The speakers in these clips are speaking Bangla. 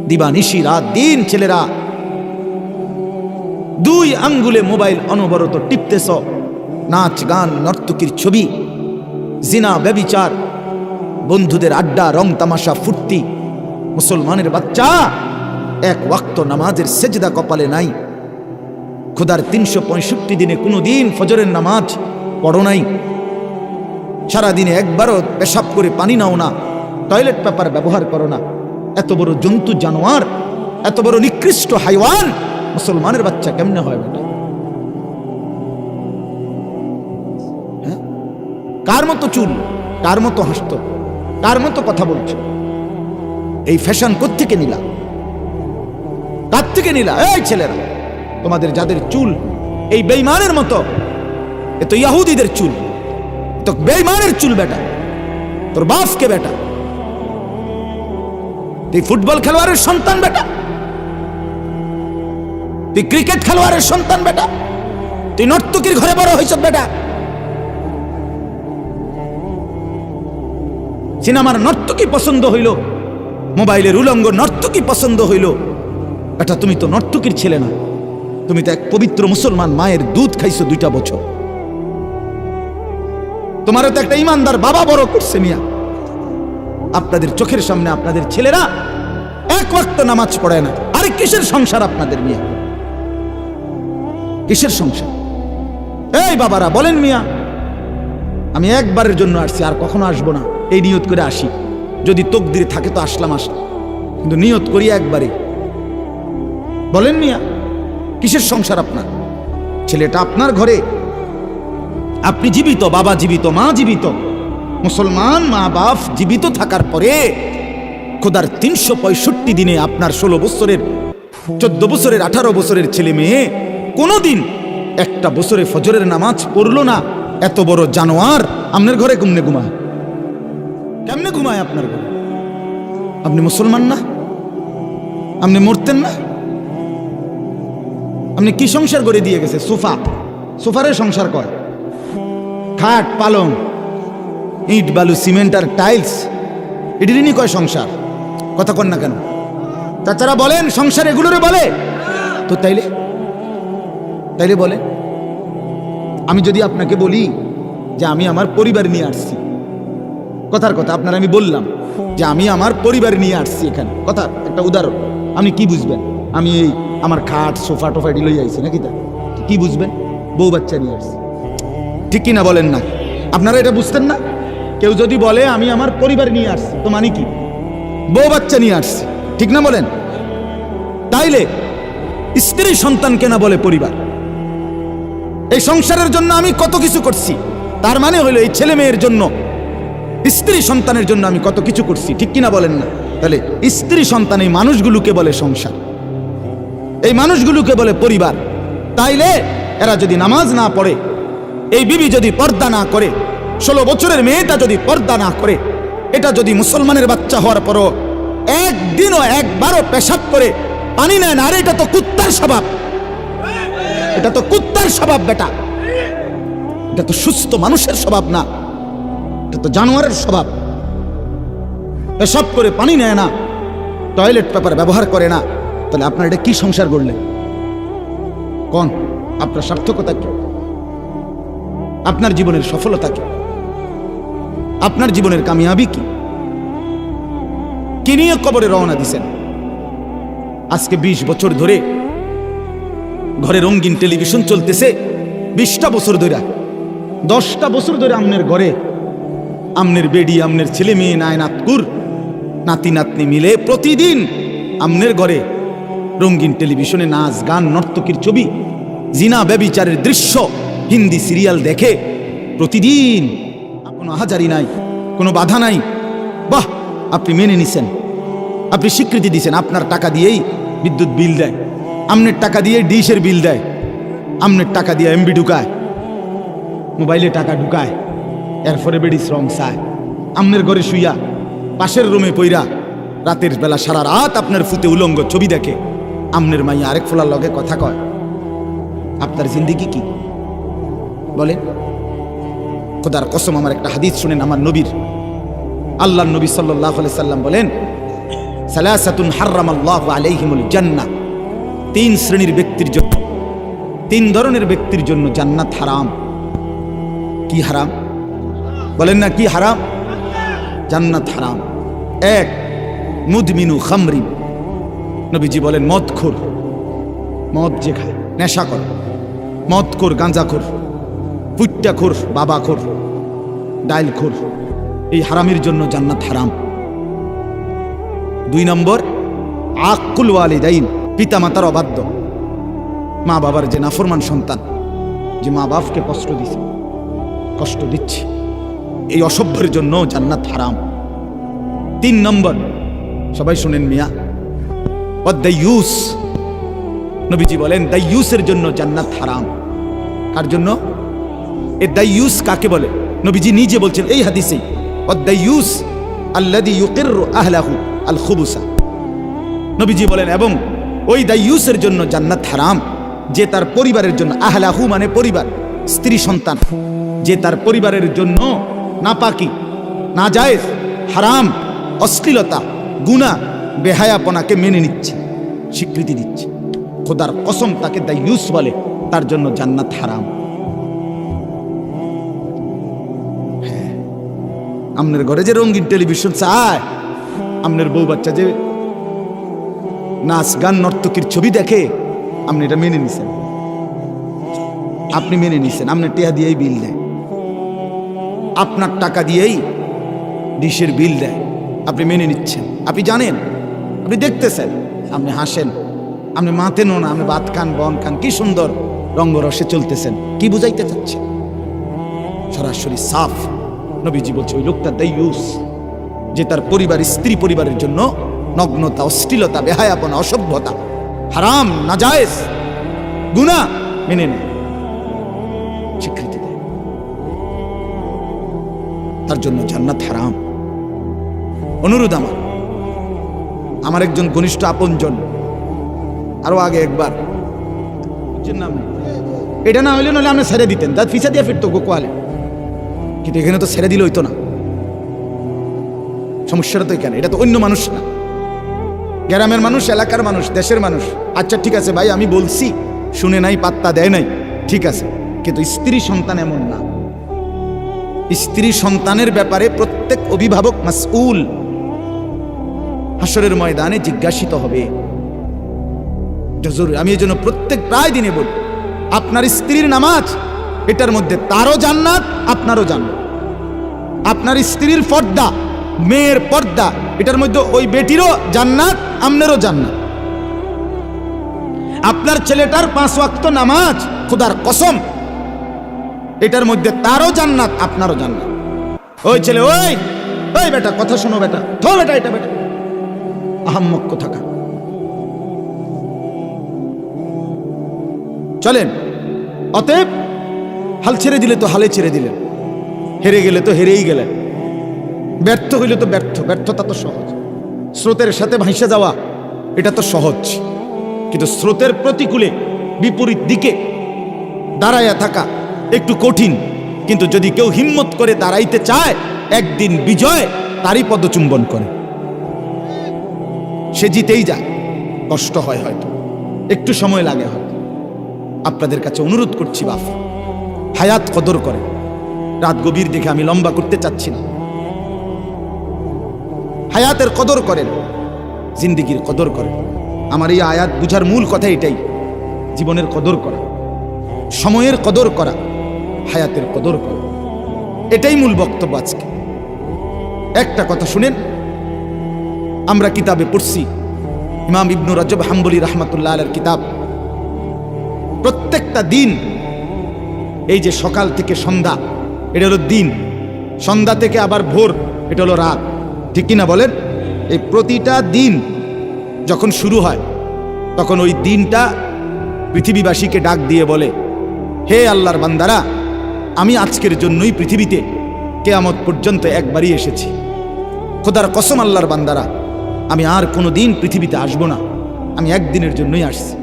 দিবানিশি রাত দিন ছেলেরা 2 আঙ্গুলে মোবাইল অনবরত টিপতেছ, নাচ গান নর্তকীর ছবি, জিনা ব্যভিচার, বন্ধুদের আড্ডা, রং তামাশা, ফুর্তি। মুসলমানের বাচ্চা, এক ওয়াক্ত নামাজের সেজদা কপালে নাই। খোদার 365 দিনে কোনো দিন ফজরের নামাজ পড়ো নাই। সারাদিনে একবারও পেশাব করে পানি নাও না, টয়লেট পেপার ব্যবহার করো না। এত বড় জন্তু জানোয়ার, এত বড় নিকৃষ্ট হাইওয়ান মুসলমানের বাচ্চা কেমনে হয় বেটা? হ্যাঁ? কার মতো চুল, কার মতো হাসত, কার মতো কথা বলছো? এই ফ্যাশন কোত্থেকে নিলা? কার থেকে নিলা? এই ছেলেরা, তোমাদের যাদের চুল এই বেঈমানের মতো, এ তো ইহুদিদের চুল, তো বেঈমানের চুল বেটা। তোর বাপকে বেটা, তুই ফুটবল খেলোয়াড়ের সন্তান বেটা, তুই ক্রিকেট খেলোয়াড়ের সন্তান বেটা, তুই নর্তকীর ঘরে বড় হয়েছ বেটা। সিনেমার নর্তকী পছন্দ হইল, মোবাইলের উলঙ্গ নর্তকী পছন্দ হইল, এটা তুমি তো নর্তকীর ছেলে না, তুমি তো এক পবিত্র মুসলমান মায়ের দুধ খাইছো 2টা বছর। তোমারও তো একটা ইমানদার বাবা বড় করছে মিয়া। আপনাদের চোখের সামনে আপনাদের ছেলেরা এক ওয়াক্ত নামাজ পড়ে না। আরে কিসের সংসার আপনাদের মিয়া? কিসের সংসার? এই বাবারা বলেন মিয়া, আমি একবারের জন্য আসছি, আর কখনো আসবো না, এই নিয়ত করে আসি। যদি তকদিরে থাকে তো আসলাম, কিন্তু নিয়ত করি একবারে। বলেন মিয়া, কিসের সংসার আপনার? ছেলেটা আপনার ঘরে, আপনি জীবিত, বাবা জীবিত, মা জীবিত, মুসলমান মা বাপ জীবিত থাকার পরে খোদার 365 দিনে আপনার 16 বছরের, 14 বছরের, 18 বছরের ছেলে মেয়ে কোনোদিন একটা বছরে ফজরের নামাজ পড়লো না। এত বড় জানোয়ার আপনার ঘরে কেমনে ঘুমায়? কেমনে ঘুমায় আপনার ঘরে? আপনি মুসলমান না? আপনি মরতেন না? আপনি কি সংসার করে দিয়ে গেছে? সোফা, সোফারের সংসার কয়, খাট পালং, ইট বালু সিমেন্ট আর টাইলস, এটিরই কয় সংসার। কথা কন না কেন? চাচারা বলেন সংসার এগুলোরে বলে তো? তাইলে তাইলে বলে, আমি যদি আপনাকে বলি যে আমি আমার পরিবার নিয়ে আসছি, কথার কথা আপনার আমি বললাম যে আমি আমার পরিবার নিয়ে আসছি এখানে, কথা একটা উদাহরণ, আপনি কি বুঝবেন? আমি এই আমার খাট সোফা টোফা এটি লই আইছি নাকি? তা কি বুঝবেন? বউ বাচ্চা নিয়ে আসছি, ঠিক কিনা বলেন না? আপনারা এটা বুঝতেন না? কেউ যদি বলে আমি আমার পরিবার নিয়ে আসছি, তো মানে কি? বউ বাচ্চা নিয়ে আসছি, ঠিক না বলেন? তাইলে স্ত্রী সন্তান কেনা বলে পরিবার? এই সংসারের জন্য আমি কত কিছু করছি, তার মানে হইলো এই ছেলে মেয়ের জন্য, স্ত্রী সন্তানের জন্য আমি কত কিছু করছি, ঠিক কিনা বলেন না? তাহলে স্ত্রী সন্তান এই মানুষগুলোকে বলে সংসার, এই মানুষগুলোকে বলে পরিবার। তাইলে এরা যদি নামাজ না পড়ে, এই বিবি যদি পর্দা না করে, 16 বছরের মেয়েটা যদি পর্দা না করে, এটা যদি মুসলমানের বাচ্চা হওয়ার পরও একদিনও একবারও পেশাব করে পানি নেয় না, আরে এটা তো কুত্তার স্বভাব, এটা তো কুত্তার স্বভাব বেটা, এটা তো সুস্থ মানুষের স্বভাব না, এটা তো জানোয়ারের স্বভাব। পেশাব করে পানি নেয় না, টয়লেট পেপার ব্যবহার করে না, তাহলে আপনার এটা কি সংসার করলেন? কোন আপনার সার্থকতা কি? আপনার জীবনের সফলতা কি? আপনার জীবনের কামিয়াবি কি? কি নিয়ে কবরে রওনা দিছেন? আজকে 20 বছর ধরে ঘরে রঙিন টেলিভিশন চলতেছে, 20টা বছর ধরে, 10টা বছর ধরে আমনের ঘরে আমনের বেডি, আমনের ছেলে মেয়ে, নায়নাতকুর, নাতি নাতনি মিলে প্রতিদিন আমনের ঘরে রঙিন টেলিভিশনে নাচ গান নর্তকীর ছবি, জিনা ব্যভিচারের দৃশ্য, হিন্দি সিরিয়াল দেখে প্রতিদিন। কোনো হাজারি নাই, কোনো বাধা নাই। বাহ, আপনি মেনে নিছেন, আপনি স্বীকৃতি দিছেন। আপনার টাকা দিয়েই বিদ্যুৎ বিল দেয়, আমনের টাকা দিয়ে ডিশের বিল দেয়, আমনের টাকা দিয়ে এমবি ঢুকায়, মোবাইলে টাকা ঢুকায়, এরপরে বেডি শ্রম চায়। আমনের ঘরে শুইয়া পাশের রুমে পইরা রাতের বেলা সারা রাত আপনার ফুতে উলঙ্গ ছবি দেখে, আমনের মাইয়া আরেক ফোলার লগে কথা কয়। আপনার জিন্দিগি কি বলেন? খোদার কসম, আমার একটা হাদিস শুনেন আমার নবীর, আল্লাহর নবী সাল্লাল্লাহু আলাইহি সাল্লাম বলেন, সালাসাতুন হারামাল্লাহু আলাইহিমুল জান্নাহ, 3 শ্রেণীর ব্যক্তির জন্য, 3 ধরনের ব্যক্তির জন্য জান্নাত হারাম। কি হারাম বলেন না? কি হারাম? জান্নাত হারাম। 1, মুদমিনু খামরিন, নবীজি বলেন মদখোর, মদ যে খায়, নেশা করে, মদখোর, গাঁজাখোর, ফুট্টাখোর, বাবাখোর, ডাইলখোর, এই হারামের জন্য জান্নাত হারাম। 2 নম্বর, আকুল ওয়ালিদাইন, পিতা মাতার অবাধ্য, মা বাবার যে নাফরমান সন্তান, যে মা বাপকে কষ্ট দিচ্ছে, কষ্ট দিচ্ছে, এই অসভ্যের জন্য জান্নাত হারাম। 3 নম্বর, সবাই শুনেন মিয়া, ওয়াদাইয়ুস, নবীজি বলেন দাইয়ুসের জন্য জান্নাত হারাম। কার জন্য? এ দাইয়ুস কাকে বলে? নবীজি নিজে বলছেন এই হাদিসে, ওয়াদাইয়ুস আল্লাযী ইউকিররু আহলাহু আল খুবুসা, নবীজি বলেন এবং ওই দাইয়ুসের জন্য জান্নাত হারাম যে তার পরিবারের জন্য, আহলাহু মানে পরিবার, স্ত্রী সন্তান, যে তার পরিবারের জন্য নাপাকি, নাজায়েজ, হারাম, অশ্লীলতা, গুনাহ, বেহায়াপনাকে মেনে নিচ্ছে, স্বীকৃতি দিচ্ছে। খোদার কসম তাকে দাইয়ুস বলে, তার জন্য জান্নাত হারাম। হ্যাঁ, আপনার ঘরে যে রঙিন টেলিভিশন চায়, আপনার বউ বাচ্চা যে নাচ গান নর্তকীর ছবি দেখে, আপনি এটা মেনে নিছেন, আপনি মেনে নিছেন, আপনার টেহা দিয়েই বিল দেয়, আপনার টাকা দিয়েই ডিশের বিল দেয়, আপনি মেনে নিচ্ছেন, আপনি জানেন, আপনি দেখতেছেন, আপনি হাসেন, আপনি মাতেনও না, আপনি ভাত খান, বন খান, কি সুন্দর রঙ্গরসে চলতেছেন। কি বুঝাইতে চাচ্ছেন? সরাসরি সাফ নবীজি বলছে ওই লোকটা দাইয়ুস, যে তার পরিবার, স্ত্রী পরিবারের জন্য নগ্নতা, অশ্লীলতা, বেহায়াপনা, অসভ্যতা, হারাম, নাজায়েজ, গুনাহ মেনে নেয়, স্বীকৃতি দেয়, তার জন্য জান্নাত হারাম। অনুরোধ আমার একজন ঘনিষ্ঠ আপনজন, আরো আগে একবার, নাম এটা না হইলে নইলে আপনি ছেড়ে দিতেন, তার ফিসা দিয়ে ফিরতো গোয়ালে, কিন্তু এখানে তো ছেড়ে দিলে হইতো না। সমস্যাটা তো এখানে, এটা তো অন্য মানুষ না, গ্রামের মানুষ, এলাকার মানুষ, দেশের মানুষ। আচ্ছা ঠিক আছে ভাই, আমি বলছি, শুনে নাই, পাত্তা দেয় নাই, ঠিক আছে, কিন্তু স্ত্রী সন্তান এমন না। স্ত্রী সন্তানের ব্যাপারে প্রত্যেক অভিভাবক মাসউল, হাসরের ময়দানে জিজ্ঞাসিত হবে। আমি এই জন্য প্রায় দিনে বলি, আপনার স্ত্রীর নামাজ, এটার মধ্যে তারও জান্নাত, আপনারও জান্নাত। আপনার স্ত্রীর পর্দা, মেয়ের পর্দা, এটার মধ্যে ওই বেটিরও জান্নাত, আপনারও জান্নাত। আপনার ছেলেটার 5 ওয়াক্ত নামাজ, খোদার কসম, এটার মধ্যে তারও জান্নাত, আপনারও জান্নাত। ওই ছেলে, ওই ওই বেটা, কথা শোনো বেটা, থো বেটা, এটা বেটা, আহাম্মক কোথাকার। চলেন, অতএব হাল ছেড়ে দিলে তো হালে ছেড়ে দিলেন, হেরে গেলে তো হেরেই গেলেন, ব্যর্থ হইলে তো ব্যর্থতা তো সহজ। স্রোতের সাথে ভাসে যাওয়া এটা তো সহজ, কিন্তু স্রোতের প্রতিকূলে বিপরীত দিকে দাঁড়াইয়া থাকা একটু কঠিন। কিন্তু যদি কেউ হিম্মত করে দাঁড়াইতে চায়, একদিন বিজয় তারই পদচুম্বন করে, সে জিতেই যায়। কষ্ট হয় হয়তো, একটু সময় লাগে হয়তো। আপনাদের কাছে অনুরোধ করছি, বাপ, হায়াত কদর করে। রাত গভীর দেখে আমি লম্বা করতে চাচ্ছি না, হায়াতের কদর করেন, জিন্দিগির কদর করেন। আমার এই আয়াত বুঝার মূল কথা এটাই, জীবনের কদর করা, সময়ের কদর করা, হায়াতের কদর করা, এটাই মূল বক্তব্য আজকে। একটা কথা শুনেন, আমরা কিতাবে পড়ছি, ইমাম ইবনু রাজব হাম্বলি রাহমাতুল্লাহ আলাইহির কিতাব, প্রত্যেকটা দিন, এই যে সকাল থেকে সন্ধ্যা, এটা হলো দিন, সন্ধ্যা থেকে আবার ভোর, এটা হলো রাত, ঠিক কিনা বলেন? এই প্রতিটা দিন যখন শুরু হয়, তখন ওই দিনটা পৃথিবীবাসীকে ডাক দিয়ে বলে, হে আল্লাহর বান্দারা, আমি আজকের জন্যই পৃথিবীতে কিয়ামত পর্যন্ত একবারই এসেছি। খোদার কসম আল্লাহর বান্দারা, আমি আর কোনো দিন পৃথিবীতে আসবো না, আমি একদিনের জন্যই আসছি,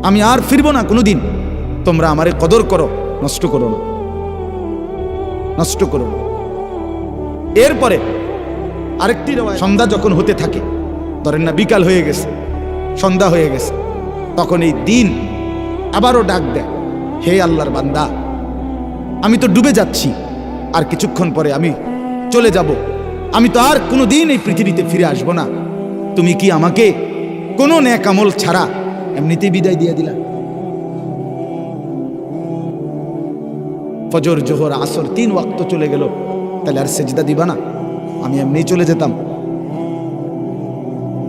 আমি আর ফিরবো না কোনো দিন। তোমরা আমারে কদর করো, নষ্ট করো না, নষ্ট করো না। এরপরে আরেকটি সন্ধ্যা যখন হতে থাকে, ধরেন না বিকাল হয়ে গেছে, সন্ধ্যা হয়ে গেছে, তখন এই দিন আবারও ডাক দেয়, হে আল্লাহর বান্দা, আমি তো ডুবে যাচ্ছি, আর কিছুক্ষণ পরে আমি চলে যাব, আমি তো আর কোনো দিন এই পৃথিবীতে ফিরে আসবো না, তুমি কি আমাকে কোনো নেক আমল ছাড়া এমনিতেই বিদায় দিয়ে দিলা? ফজর জোহর আসর 3 ওয়াক্ত চলে গেল, তাহলে আর সেজদা দিবা না? আমি এমনি চলে যেতাম,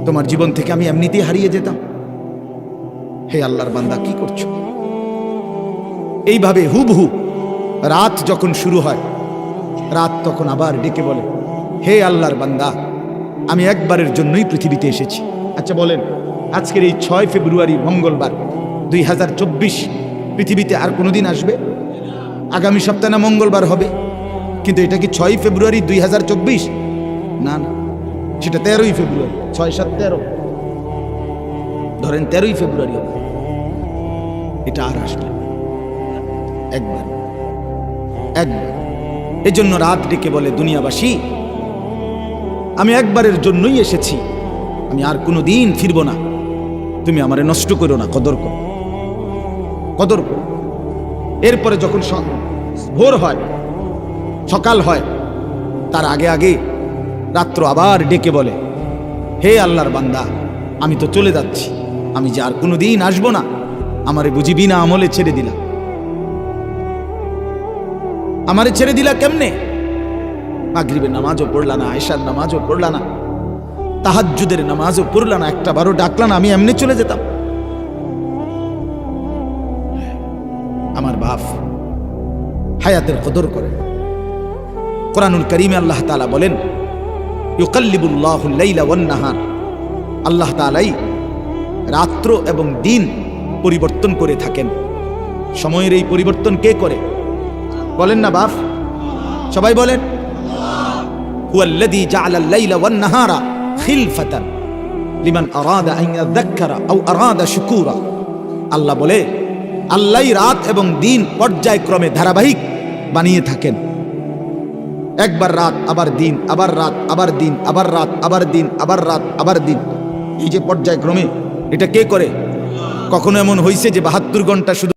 তোমার জীবন থেকে আমি এমনিতেই হারিয়ে যেতাম। হে আল্লাহর বান্দা, কি করছো? এইভাবে হুবহু রাত যখন শুরু হয়, রাত তখন আবার ডেকে বলে, হে আল্লাহর বান্দা, আমি একবারের জন্যই পৃথিবীতে এসেছি। আচ্ছা বলেন, আজকের এই 6 ফেব্রুয়ারি মঙ্গলবার 2024 পৃথিবীতে আর কোনোদিন আসবে? আগামী সপ্তাহে না মঙ্গলবার হবে, কিন্তু এটা কি 6 ফেব্রুয়ারি 2024? না না, সেটা 13ই ফেব্রুয়ারি। 6, 7, 13, ধরেন 13ই ফেব্রুয়ারি হবে। এটা আর আসবে একবার একবার। এজন্য রাত ডেকে বলে, দুনিয়াবাসী, আমি একবারের জন্যই এসেছি, আমি আর কোনো দিন ফিরবো না, তুমি আমারে নষ্ট করো না, কদর করো, কদর করো। এরপরে যখন ভোর হয়, সকাল হয়, তার আগে আগে রাত্র আবার ডেকে বলে, হে আল্লাহর বান্দা, আমি তো চলে যাচ্ছি, আমি যে আর কোনো দিন আসবো না, আমারে বুঝি বিনা আমলে ছেড়ে দিলা? আমারে ছেড়ে দিলা কেমনে? মাগরিবের নামাজও পড়লা না, আয়েশার নামাজও পড়লা না, তাহাজ্জুদের নামাজও পড়লা না, একটা বারও ডাকলা না, আমি এমনি চলে যেতাম। আমার বাপ হায়াতের কদর করে। কোরআনুল কারীমে আল্লাহ তাআলা বলেন, ইউকাল্লিবুল্লাহুল লাইলা ওয়ান নাহার, আল্লাহ তাআলাই রাত্র এবং দিন পরিবর্তন করে থাকেন। সময়ের এই পরিবর্তন কে করে? বলেন না বাপ, সবাই বলেন। হুয়াল্লাযী জাআলাল লাইলা ওয়ান নাহারা খিলফাতান লিমান আরাদা আন ইয়াযাক্কারা আও আরাদা শুকুরা। আল্লাহ বলে, আল্লাহই রাত এবং দিন পর্যায়ক্রমে ধারাবাহিক বানিয়ে থাকেন। একবার রাত, আবার দিন, আবার রাত, আবার দিন, আবার রাত, আবার দিন, আবার রাত, আবার দিন, এই যে পর্যায়ক্রমে, এটা কে করে? কখনো এমন হয়েছে যে 72 ঘন্টা শুধু